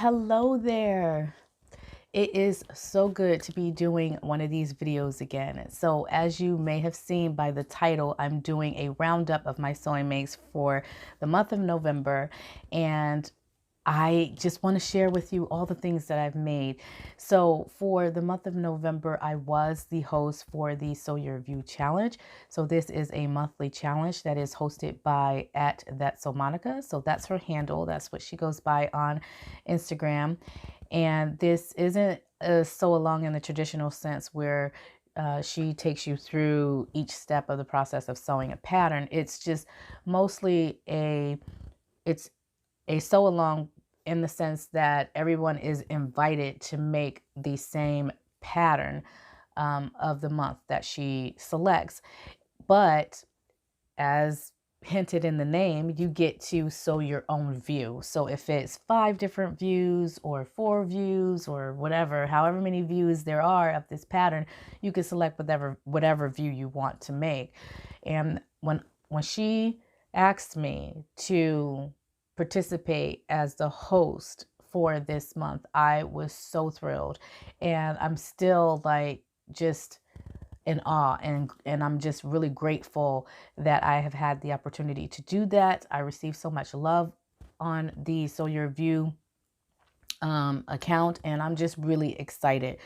Hello there. It is so good to be doing one of these videos again. So as you may have seen by the title, I'm doing a roundup of my sewing makes for the month of November, and I just want to share with you all the things that I've made. So for the month of November, I was the host for the Sew Your Review Challenge. So this is a monthly challenge that is hosted by @thatsewmonica. So that's her handle. That's what she goes by on Instagram. And this isn't a sew along in the traditional sense where she takes you through each step of the process of sewing a pattern. It's just mostly it's a sew along in the sense that everyone is invited to make the same pattern of the month that she selects. But as hinted in the name, you get to sew your own view. So if it's 5 different views or 4 views or whatever, however many views there are of this pattern, you can select whatever view you want to make. And when she asked me to participate as the host for this month, I was so thrilled, and I'm still like just in awe, and I'm just really grateful that I have had the opportunity to do that. I received so much love on the Sew Your Review account, and I'm just really excited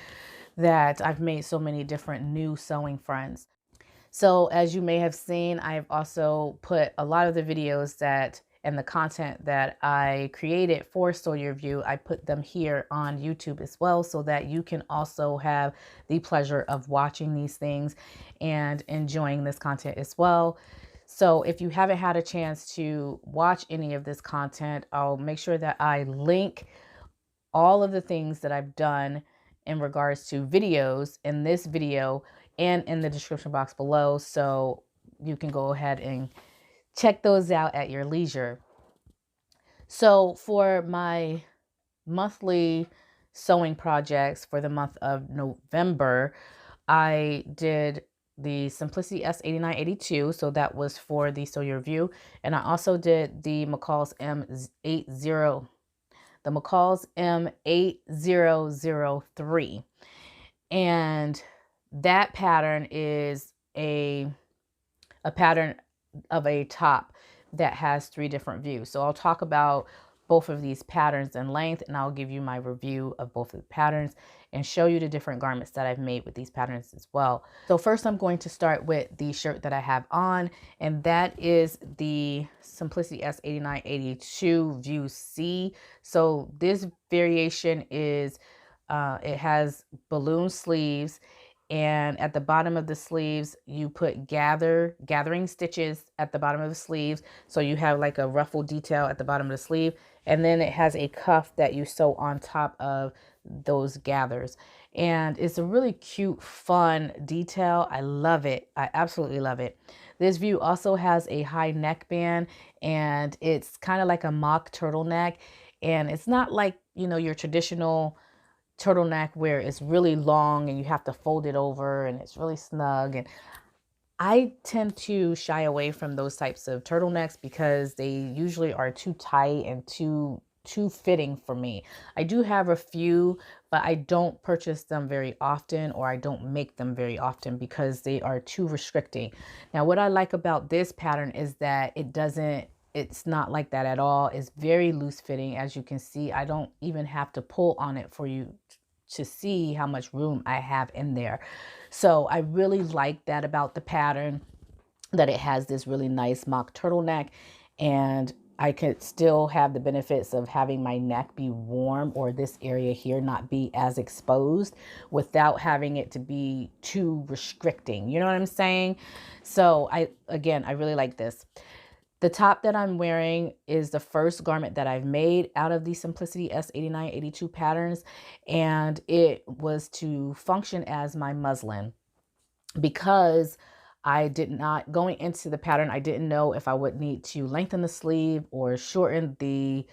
that I've made so many different new sewing friends. So as you may have seen, I've also put a lot of the videos and the content that I created for Sew Your Review, I put them here on YouTube as well, so that you can also have the pleasure of watching these things and enjoying this content as well. So if you haven't had a chance to watch any of this content, I'll make sure that I link all of the things that I've done in regards to videos in this video and in the description box below, so you can go ahead and check those out at your leisure. So for my monthly sewing projects for the month of November, I did the Simplicity S8982, so that was for the Sew Your Review, and I also did the Mccalls M8003. And that pattern is a pattern of a top that has 3 different views. So I'll talk about both of these patterns in length, and I'll give you my review of both of the patterns and show you the different garments that I've made with these patterns as well. So first I'm going to start with the shirt that I have on, and that is the Simplicity S8982 View C. So this variation is it has balloon sleeves, and at the bottom of the sleeves you put gathering stitches at the bottom of the sleeves, so you have like a ruffle detail at the bottom of the sleeve, and then it has a cuff that you sew on top of those gathers, and it's a really cute, fun detail. I love it. I absolutely love it. This view also has a high neckband, and it's kind of like a mock turtleneck, and it's not like, you know, your traditional turtleneck where it's really long and you have to fold it over and it's really snug. And I tend to shy away from those types of turtlenecks because they usually are too tight and too fitting for me. I do have a few, but I don't purchase them very often, or I don't make them very often because they are too restricting. Now, what I like about this pattern is that it's not like that at all. It's very loose fitting. As you can see, I don't even have to pull on it for you to see how much room I have in there. So I really like that about the pattern, that it has this really nice mock turtleneck, and I could still have the benefits of having my neck be warm, or this area here not be as exposed, without having it to be too restricting. You know what I'm saying? So I really like this. The top that I'm wearing is the first garment that I've made out of the Simplicity S8982 patterns, and it was to function as my muslin because going into the pattern, I didn't know if I would need to lengthen the sleeve or shorten the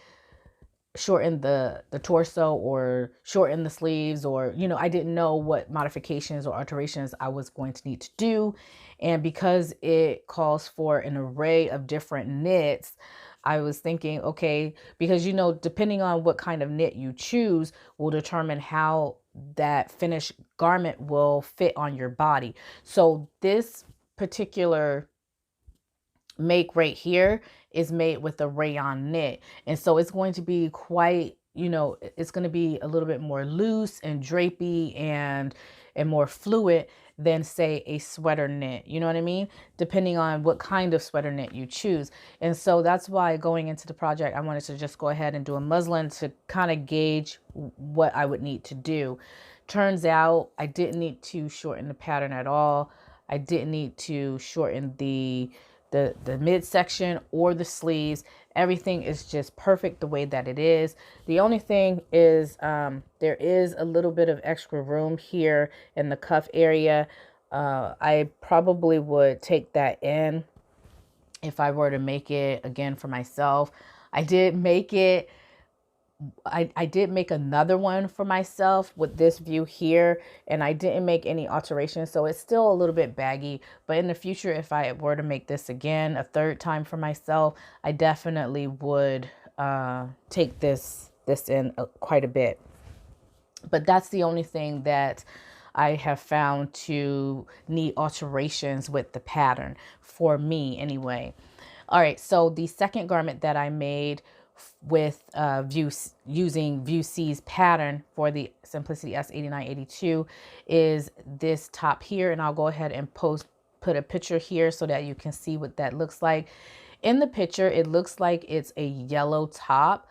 shorten the torso or shorten the sleeves, or, you know, I didn't know what modifications or alterations I was going to need to do. And because it calls for an array of different knits, I was thinking, okay, because, you know, depending on what kind of knit you choose will determine how that finished garment will fit on your body. So this particular make right here is made with a rayon knit, and so it's going to be quite, you know, it's going to be a little bit more loose and drapey and more fluid than, say, a sweater knit, you know what I mean, depending on what kind of sweater knit you choose. And so that's why going into the project I wanted to just go ahead and do a muslin to kind of gauge what I would need to do. Turns out I didn't need to shorten the pattern at all. I didn't need to shorten the midsection or the sleeves. Everything is just perfect the way that it is. The only thing is there is a little bit of extra room here in the cuff area. I probably would take that in if I were to make it again for myself. I did make it I did make another one for myself with this view here, and I didn't make any alterations, so it's still a little bit baggy. But in the future, if I were to make this again a third time for myself, I definitely would take this in quite a bit. But that's the only thing that I have found to need alterations with the pattern for me anyway. All right, so the second garment that I made with using View C's pattern for the Simplicity S8982 is this top here, and I'll go ahead and put a picture here so that you can see what that looks like. In the picture, it looks like it's a yellow top.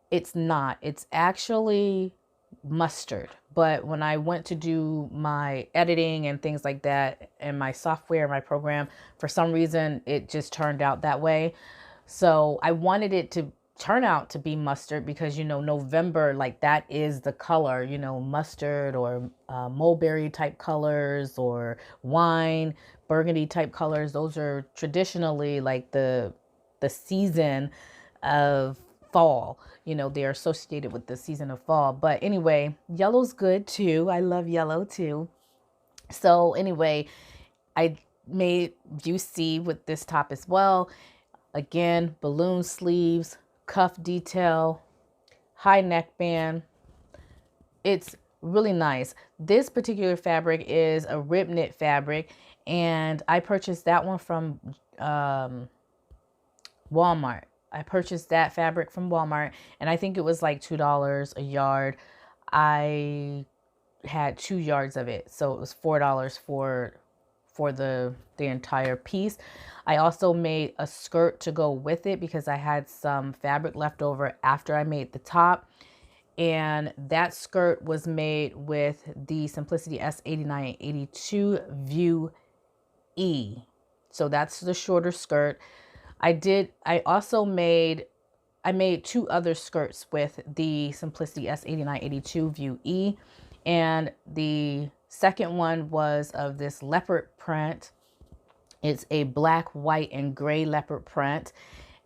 It's not. It's actually mustard. But when I went to do my editing and things like that in my software, my program, for some reason, it just turned out that way. So I wanted it to turn out to be mustard because, you know, November, like that is the color, you know, mustard or mulberry type colors or wine, burgundy type colors. Those are traditionally like the season of fall. You know, they're associated with the season of fall. But anyway, yellow's good too. I love yellow too. So anyway, I made View C with this top as well. Again, balloon sleeves, cuff detail, high neckband. It's really nice. This particular fabric is a Remnant fabric, and I purchased that one from Walmart. I purchased that fabric from Walmart, and I think it was like $2 a yard. I had 2 yards of it, so it was $4 for the entire piece. I also made a skirt to go with it because I had some fabric left over after I made the top, and that skirt was made with the Simplicity S8982 View E. So that's the shorter skirt. I made 2 other skirts with the Simplicity S8982 View E, and the second one was of this leopard print. It's a black, white, and gray leopard print,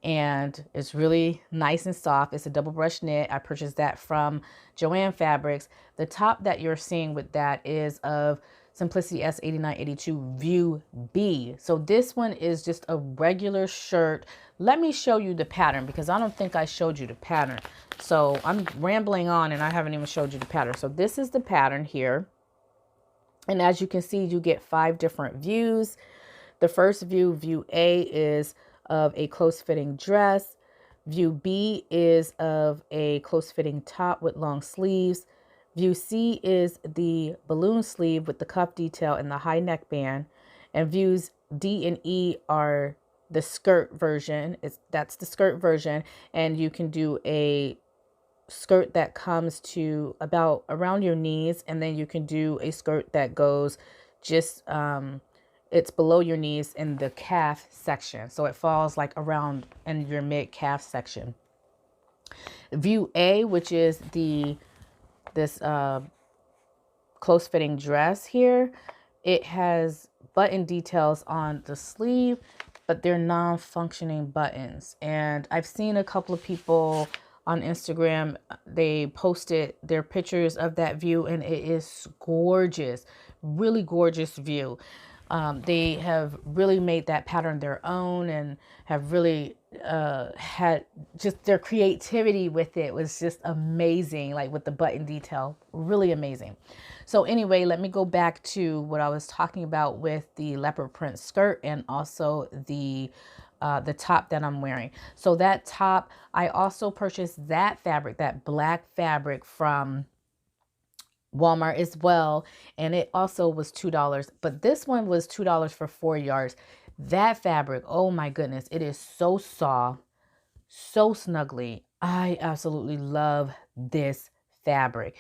and it's really nice and soft. It's a double brush knit. I purchased that from Joann Fabrics. The top that you're seeing with that is of Simplicity S8982 View B. So this one is just a regular shirt. Let me show you the pattern because I don't think I showed you the pattern. So I'm rambling on and I haven't even showed you the pattern. So this is the pattern here. And as you can see, you get 5 different views. The first view, View A, is of a close-fitting dress. View B is of a close-fitting top with long sleeves. View C is the balloon sleeve with the cuff detail and the high neckband. And views D and E are the skirt version. That's the skirt version. And you can do a skirt that comes to about around your knees. And then you can do a skirt that goes just, it's below your knees in the calf section. So it falls like around in your mid calf section. View A, which is this close fitting dress here, it has button details on the sleeve, but they're non-functioning buttons. And I've seen a couple of people on Instagram. They posted their pictures of that view, and it is gorgeous, really gorgeous view. They have really made that pattern their own and have really had just their creativity with it was just amazing, like with the button detail, really amazing. So anyway, let me go back to what I was talking about with the leopard print skirt and also the top that I'm wearing. So that top, I also purchased that fabric, that black fabric from Walmart as well, and it also was $2, but this one was $2 for 4 yards. That fabric, oh my goodness, it is so soft, so snuggly. I absolutely love this fabric.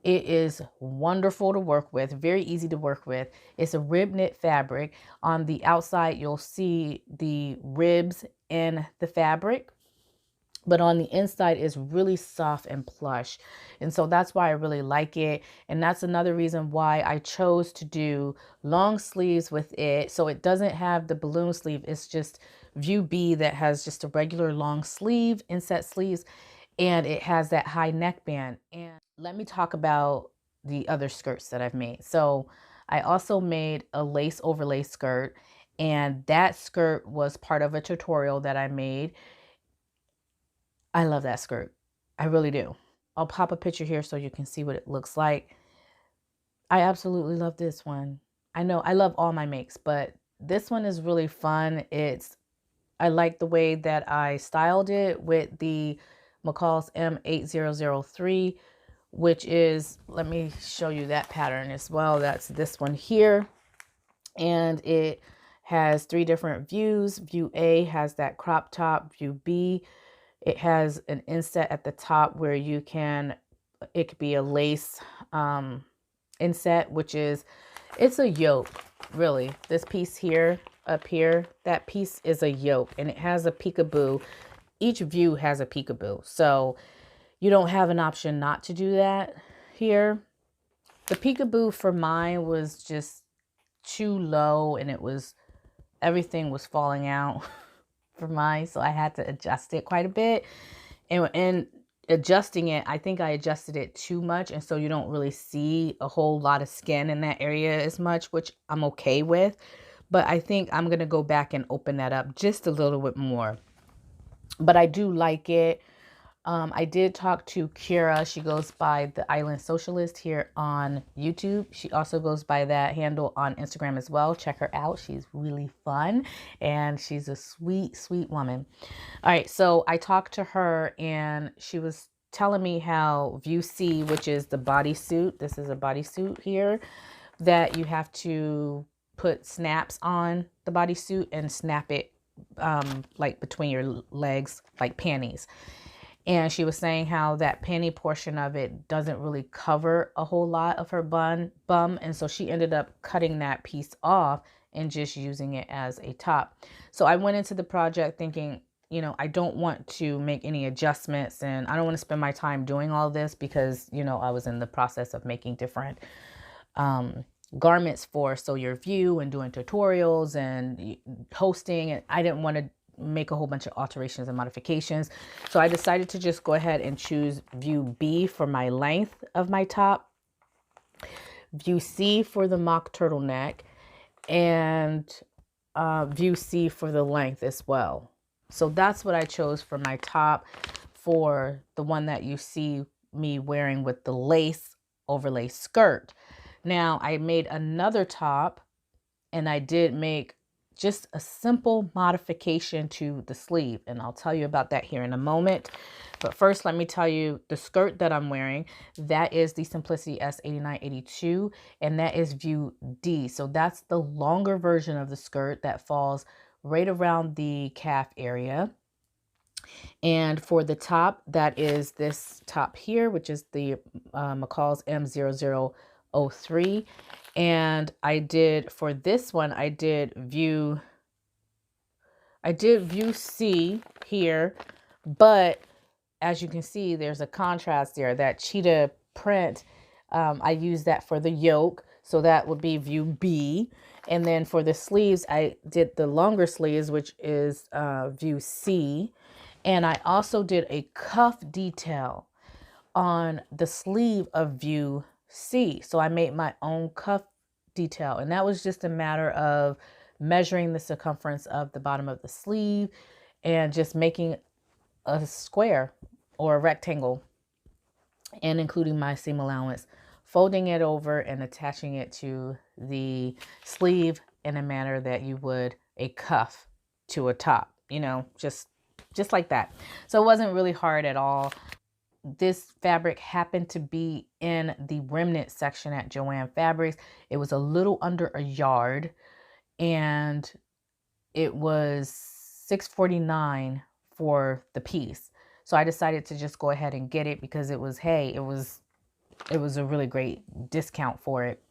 It is wonderful to work with, very easy to work with. It's a rib knit fabric. On the outside, you'll see the ribs in the fabric, but on the inside is really soft and plush. And so that's why I really like it. And that's another reason why I chose to do long sleeves with it. So it doesn't have the balloon sleeve. It's just view B that has just a regular long sleeve, inset sleeves, and it has that high neckband. And let me talk about the other skirts that I've made. So I also made a lace overlay skirt, and that skirt was part of a tutorial that I made. I love that skirt. I really do. I'll pop a picture here so you can see what it looks like. I absolutely love this one. I know I love all my makes, but this one is really fun. I like the way that I styled it with the McCalls M8003, which is, let me show you that pattern as well. That's this one here. And it has 3 different views. View A has that crop top. View B, it has an inset at the top where you can, it could be a lace inset, which is, it's a yoke, really. This piece here, up here, that piece is a yoke, and it has a peekaboo. Each view has a peekaboo, so you don't have an option not to do that here. The peekaboo for mine was just too low, and everything was falling out for mine, so I had to adjust it quite a bit. And adjusting it, I think I adjusted it too much, and so you don't really see a whole lot of skin in that area as much, which I'm okay with. But I think I'm gonna go back and open that up just a little bit more. But I do like it. I did talk to Kira. She goes by the Island Socialist here on YouTube. She also goes by that handle on Instagram as well. Check her out. She's really fun, and she's a sweet, sweet woman. All right, so I talked to her, and she was telling me how view C, which is the bodysuit, this is a bodysuit here, that you have to put snaps on the bodysuit and snap it like between your legs, like panties. And she was saying how that panty portion of it doesn't really cover a whole lot of her bum. And so she ended up cutting that piece off and just using it as a top. So I went into the project thinking, you know, I don't want to make any adjustments, and I don't want to spend my time doing all this because, you know, I was in the process of making different garments for So Your View and doing tutorials and hosting. And I didn't want to make a whole bunch of alterations and modifications. So I decided to just go ahead and choose view B for my length of my top, view C for the mock turtleneck, and view C for the length as well. So that's what I chose for my top, for the one that you see me wearing with the lace overlay skirt. Now I made another top, and I did make just a simple modification to the sleeve, and I'll tell you about that here in a moment. But first, let me tell you the skirt that I'm wearing. That is the Simplicity S8982, and that is view D. So that's the longer version of the skirt that falls right around the calf area. And for the top, that is this top here, which is the McCalls M0003. And I did, for this one, I did view C here, but as you can see, there's a contrast there. That cheetah print, I used that for the yoke, so that would be view B. And then for the sleeves, I did the longer sleeves, which is view C. And I also did a cuff detail on the sleeve of view C. So I made my own cuff detail, and that was just a matter of measuring the circumference of the bottom of the sleeve and just making a square or a rectangle and including my seam allowance, folding it over and attaching it to the sleeve in a manner that you would a cuff to a top, you know, just like that. So it wasn't really hard at all. This fabric happened to be in the Remnant section at Joann Fabrics. It was a little under a yard, and it was $6.49 for the piece. So I decided to just go ahead and get it because it was, hey, it was a really great discount for it.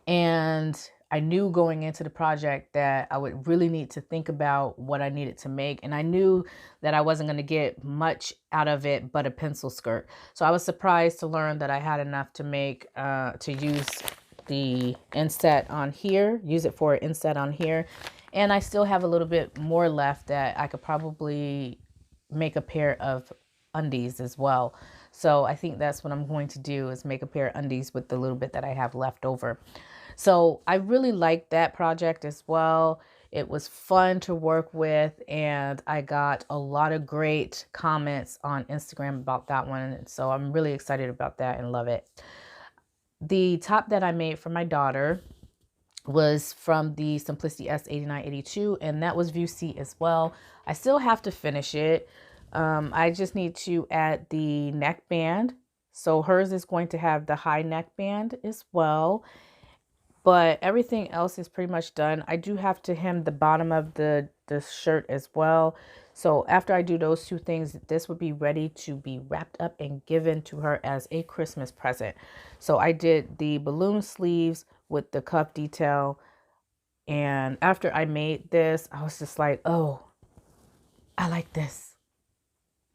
And I knew going into the project that I would really need to think about what I needed to make. And I knew that I wasn't going to get much out of it but a pencil skirt. So I was surprised to learn that I had enough to make, to use the inset on here, use it for an inset on here. And I still have a little bit more left that I could probably make a pair of undies as well. So I think that's what I'm going to do, is make a pair of undies with the little bit that I have left over. So I really liked that project as well. It was fun to work with, and I got a lot of great comments on Instagram about that one. So I'm really excited about that and love it. The top that I made for my daughter was from the Simplicity S8982, and that was view C as well. I still have to finish it. I just need to add the neckband. So hers is going to have the high neckband as well, but everything else is pretty much done. I do have to hem the bottom of the shirt as well. So after I do those two things, this would be ready to be wrapped up and given to her as a Christmas present. So I did the balloon sleeves with the cuff detail. And after I made this, I was just like, oh, I like this.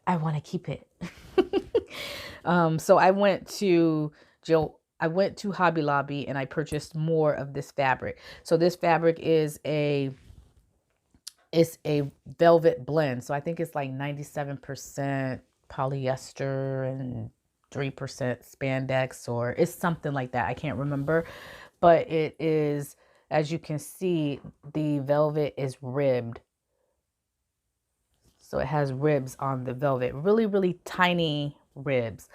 I want to keep it. So I went to Hobby Lobby and I purchased more of this fabric. So this fabric is it's a velvet blend. So I think it's like 97% polyester and 3% spandex, or it's something like that. I can't remember, but it is, as you can see, the velvet is ribbed. So it has ribs on the velvet, really, really tiny ribs.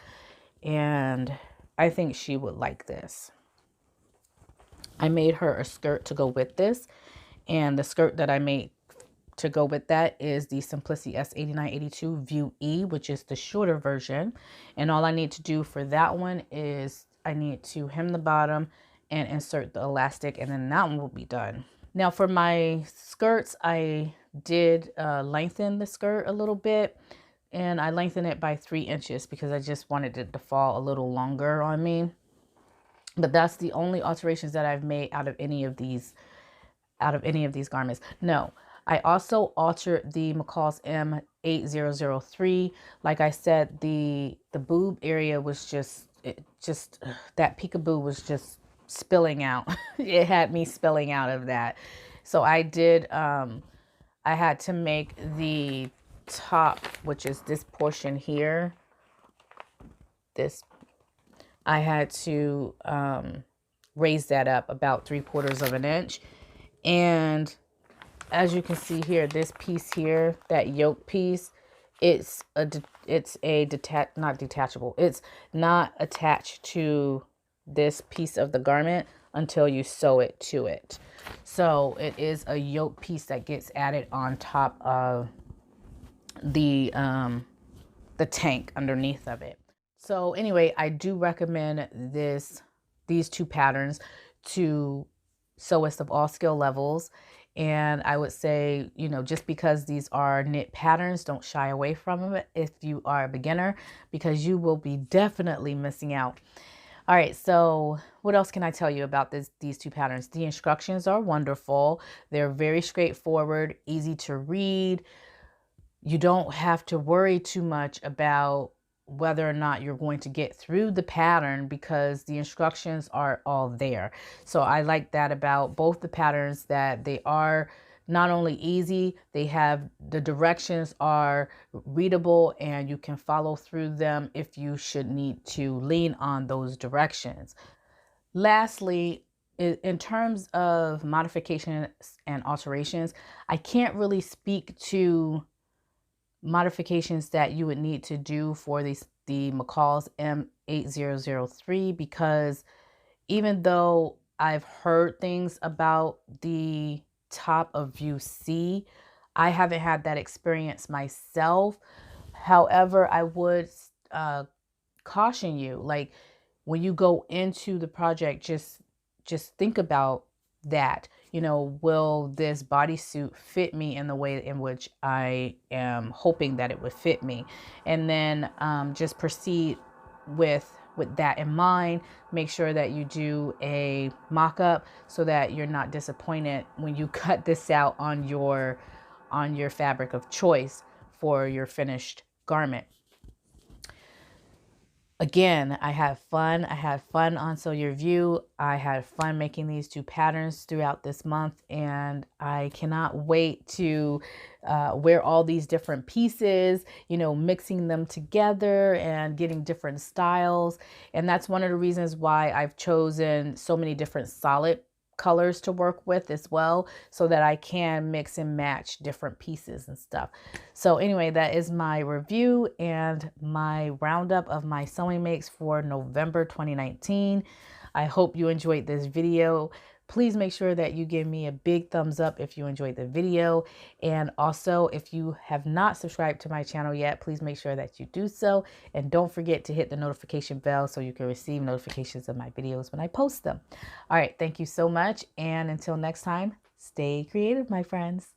And I think she would like this. I made her a skirt to go with this. And the skirt that I made to go with that is the Simplicity S8982 View E, which is the shorter version. And all I need to do for that one is I need to hem the bottom and insert the elastic, and then that one will be done. Now for my skirts, I did lengthen the skirt a little bit, and I lengthened it by 3 inches because I just wanted it to fall a little longer on me. But that's the only alterations that I've made out of any of these garments. No, I also altered the McCall's M8003. Like I said, the boob area was just that peekaboo was just spilling out. It had me spilling out of that. So I did, I had to make the top, which is this portion here, I had to raise that up about 3/4 of an inch. And as you can see here, this piece here, that yoke piece, it's not detachable. It's not attached to this piece of the garment until you sew it to it. So it is a yoke piece that gets added on top of the tank underneath of it. So anyway, I do recommend these two patterns to sewists of all skill levels. And I would say, you know, just because these are knit patterns, don't shy away from them if you are a beginner, because you will be definitely missing out. All right, so what else can I tell you about these two patterns? The instructions are wonderful. They're very straightforward, easy to read. You don't have to worry too much about whether or not you're going to get through the pattern because the instructions are all there. So I like that about both the patterns, that they are not only easy, they have, the directions are readable and you can follow through them if you should need to lean on those directions. Lastly, in terms of modifications and alterations, I can't really speak to modifications that you would need to do for the McCalls M8003, because even though I've heard things about the top of view C, I haven't had that experience myself. However, I would caution you, like, when you go into the project, just think about that. You know, will this bodysuit fit me in the way in which I am hoping that it would fit me? And then just proceed with that in mind. Make sure that you do a mock-up so that you're not disappointed when you cut this out on your fabric of choice for your finished garment. Again, I had fun. I had fun on Sew Your View. I had fun making these 2 patterns throughout this month, and I cannot wait to wear all these different pieces, you know, mixing them together and getting different styles. And that's one of the reasons why I've chosen so many different solid colors to work with as well, so that I can mix and match different pieces and stuff. So anyway, that is my review and my roundup of my sewing makes for November 2019. I hope you enjoyed this video. Please make sure that you give me a big thumbs up if you enjoyed the video. And also, if you have not subscribed to my channel yet, please make sure that you do so. And don't forget to hit the notification bell so you can receive notifications of my videos when I post them. All right, thank you so much. And until next time, stay creative, my friends.